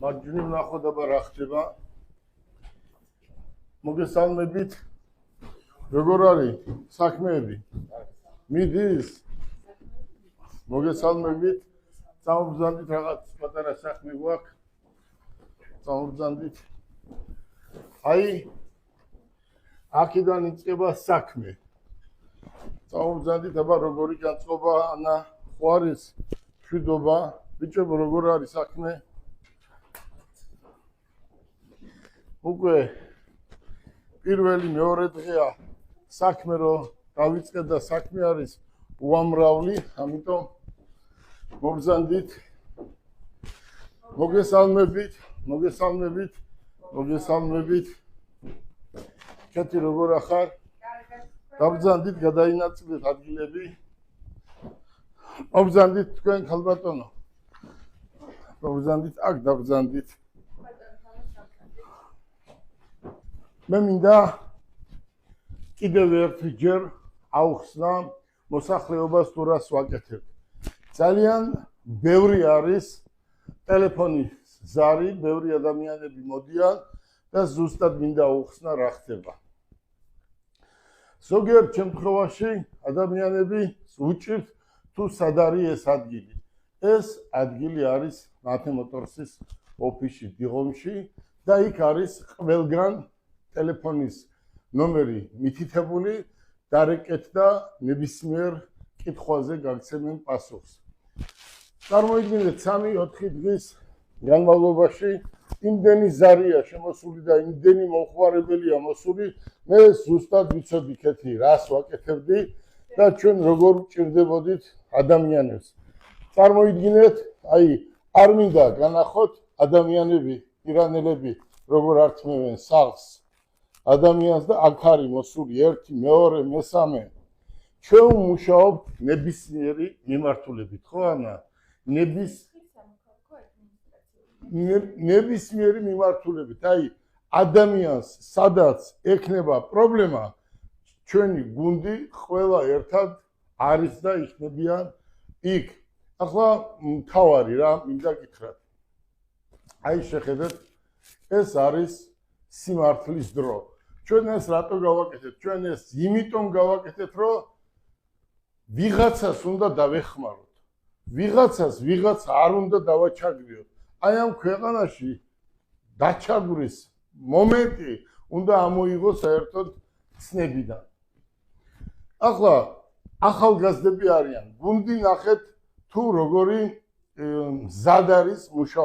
მარჯვნივ ნახოდობა რა ხდება. მოგესალმებით. როგორ არის საქმეები? მიდის? მოგესალმებით. წამობრძანდით რაღაც პატარა საქმე გვაქვს. წამობრძანდით. აი აქედან იწყება საქმე. წამობრძანდით, აბა როგორი განწყობა, ანა ხوارის მშვიდობა. ბიჭებო, როგორ არის საქმე? უკვე პირველი მეორე დღეა საქმე რომ დავიწყე და საქმე არის უამრავი, ამიტომ მოგზანდით. მოგესალმებით. ჩათი როგორ ახარ? დავბრძანდით, გადაინაწილეთ ადგილები. მოგზანდით თქვენ ხალბატონო. მოგზანდით, აქ დავბრძანდით. მე მინდა კიდევ ერთჯერ აუხსნა მოსახლეობას თუ რას ვაკეთებ. ძალიან ბევრი არის ტელეფონის ზარი, ბევრი ადამიანები მოდიან და ზუსტად მინდა აუხსნა რა ხდება. ზოგიერთ შემთხვევაში ადამიანები უჭირთ თუ სად არის ეს ადგილი. ეს ადგილი არის მათე მოტორსის ოფისში დიღომში და იქ არის ყველგან ტელეფონის ნომერი მითითებული, დარეკეთ და ნებისმიერ კითხვაზე გაგცემენ პასუხს. წარმოიდგინეთ 3-4 დღის განმავლობაში იმდენი ზარია შემოსული და იმდენი მომხმარებელია მოსული, მე ზუსტად ვიცოდი კეთი რას ვაკეთებდი და ჩვენ როგორ ვჭირდებოდით ადამიანებს. წარმოიდგინეთ, აი არ მინდა განახოთ ადამიანები, ირანელები როგორ ართმევენ სახლს ადამიანს და აქ არის მოსული 1, 2, 3. ჩვენ ვმუშაობთ ნებისმიერი მიმართულებით, ხო ანა? ნებისმიერი მიმართულებით. აი ადამიანს სადაც ექნება პრობლემა, ჩვენი გუნდი ყველა ერთად არის და იქნებიან იქ. ახლა მთავარი რა მინდა გითხრათ. აი შეხედეთ, ეს არის სიმართლის დრო. ჩვენ ეს რატო გავაკეთეთ? ჩვენ ეს იმიტომ გავაკეთეთ, რომ ვიღაცას უნდა დავეხმაროთ. ვიღაცას ვიღაცა არ უნდა დავაჩაგრიოთ. აი ამ ქვეყანაში დაჩაგრის მომენტი უნდა ამოიღოს საერთოდ ცნებიდან. ახლა ახალგაზრდები არიან. გუნდი ნახეთ თუ როგორი მზად არის მუშაობა.